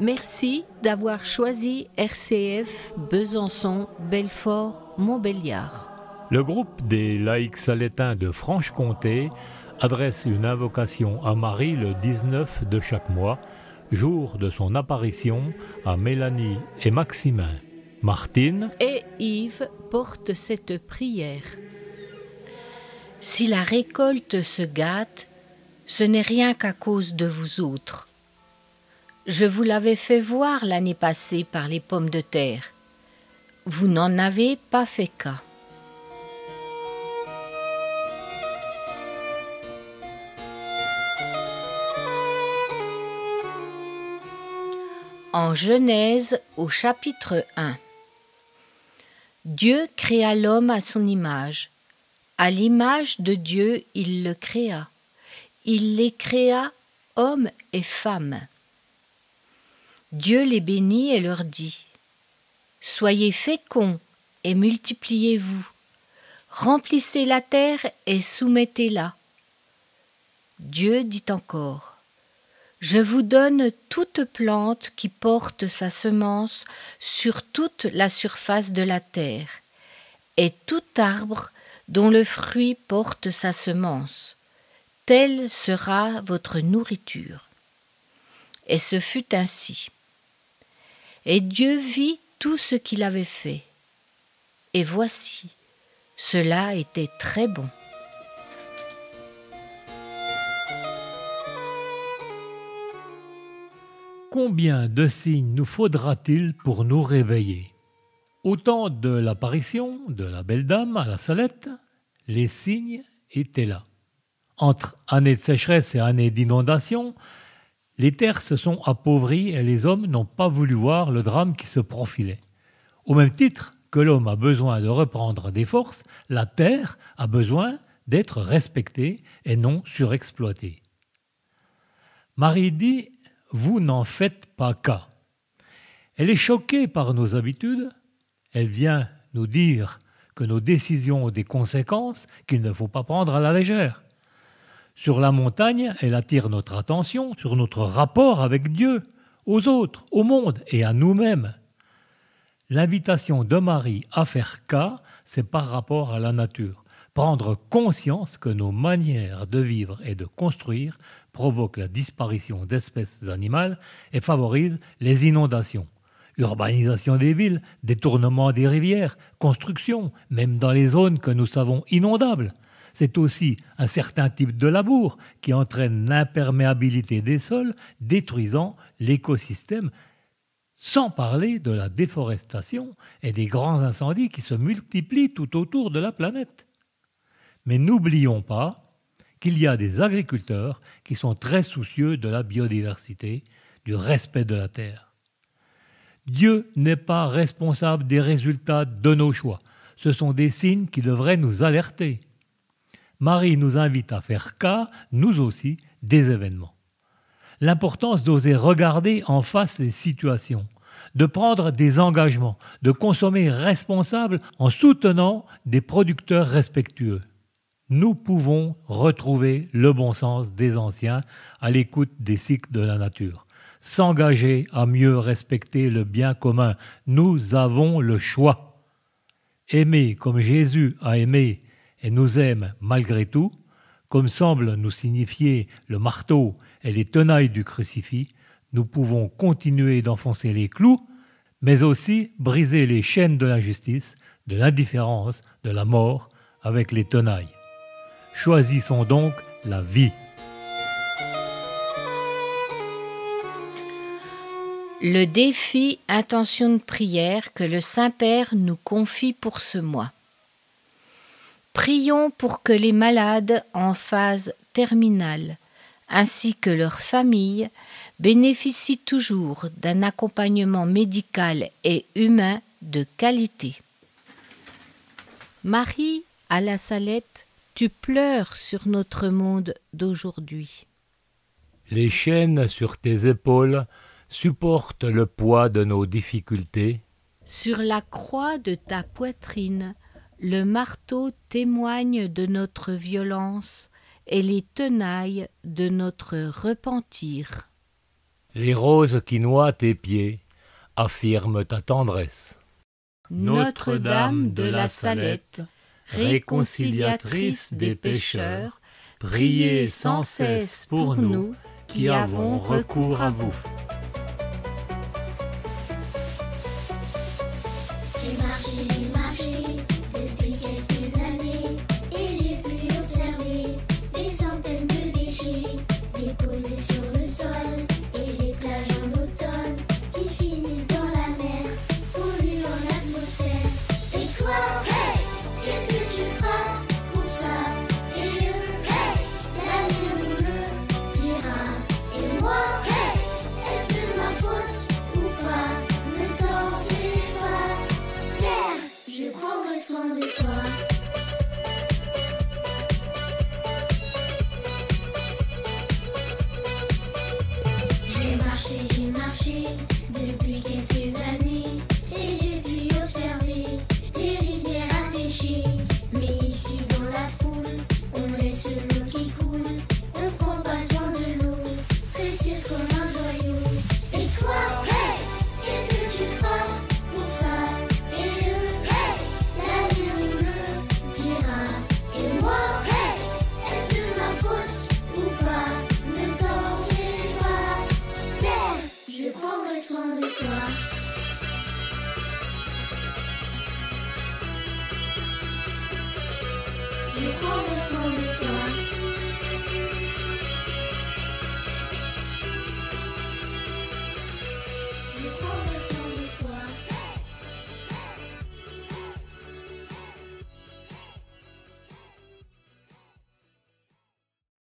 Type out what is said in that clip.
Merci d'avoir choisi RCF Besançon-Belfort-Montbéliard. Le groupe des laïcs salétains de Franche-Comté adresse une invocation à Marie le 19 de chaque mois, jour de son apparition à Mélanie et Maximin. Martine et Yves portent cette prière. Si la récolte se gâte, ce n'est rien qu'à cause de vous autres. Je vous l'avais fait voir l'année passée par les pommes de terre. Vous n'en avez pas fait cas. En Genèse au chapitre 1. Dieu créa l'homme à son image. À l'image de Dieu, il le créa. Il les créa, hommes et femmes. Dieu les bénit et leur dit : Soyez féconds et multipliez-vous. Remplissez la terre et soumettez-la. Dieu dit encore : Je vous donne toute plante qui porte sa semence sur toute la surface de la terre, et tout arbre dont le fruit porte sa semence. Telle sera votre nourriture. Et ce fut ainsi. Et Dieu vit tout ce qu'il avait fait. Et voici, cela était très bon. Combien de signes nous faudra-t-il pour nous réveiller ? Au temps de l'apparition de la belle dame à la Salette, les signes étaient là. Entre années de sécheresse et années d'inondation, les terres se sont appauvries et les hommes n'ont pas voulu voir le drame qui se profilait. Au même titre que l'homme a besoin de reprendre des forces, la terre a besoin d'être respectée et non surexploitée. Marie dit : vous n'en faites pas cas. Elle est choquée par nos habitudes. Elle vient nous dire que nos décisions ont des conséquences qu'il ne faut pas prendre à la légère. Sur la montagne, elle attire notre attention sur notre rapport avec Dieu, aux autres, au monde et à nous-mêmes. L'invitation de Marie à faire cas, c'est par rapport à la nature. Prendre conscience que nos manières de vivre et de construire provoquent la disparition d'espèces animales et favorisent les inondations. Urbanisation des villes, détournement des rivières, construction, même dans les zones que nous savons inondables. C'est aussi un certain type de labour qui entraîne l'imperméabilité des sols, détruisant l'écosystème, sans parler de la déforestation et des grands incendies qui se multiplient tout autour de la planète. Mais n'oublions pas qu'il y a des agriculteurs qui sont très soucieux de la biodiversité, du respect de la terre. Dieu n'est pas responsable des résultats de nos choix. Ce sont des signes qui devraient nous alerter. Marie nous invite à faire cas, nous aussi, des événements. L'importance d'oser regarder en face les situations, de prendre des engagements, de consommer responsable en soutenant des producteurs respectueux. Nous pouvons retrouver le bon sens des anciens à l'écoute des cycles de la nature. S'engager à mieux respecter le bien commun. Nous avons le choix. Aimer comme Jésus a aimé et nous aime malgré tout, comme semble nous signifier le marteau et les tenailles du crucifix, nous pouvons continuer d'enfoncer les clous, mais aussi briser les chaînes de l'injustice, de l'indifférence, de la mort avec les tenailles. Choisissons donc la vie. Le défi intention de prière que le Saint-Père nous confie pour ce mois. Prions pour que les malades en phase terminale, ainsi que leurs familles, bénéficient toujours d'un accompagnement médical et humain de qualité. Marie, à la Salette, tu pleures sur notre monde d'aujourd'hui. Les chaînes sur tes épaules supportent le poids de nos difficultés. Sur la croix de ta poitrine, le marteau témoigne de notre violence et les tenailles de notre repentir. Les roses qui noient tes pieds affirment ta tendresse. Notre-Dame de la Salette, réconciliatrice des pécheurs, priez sans cesse pour nous qui avons recours à vous. J'ai marché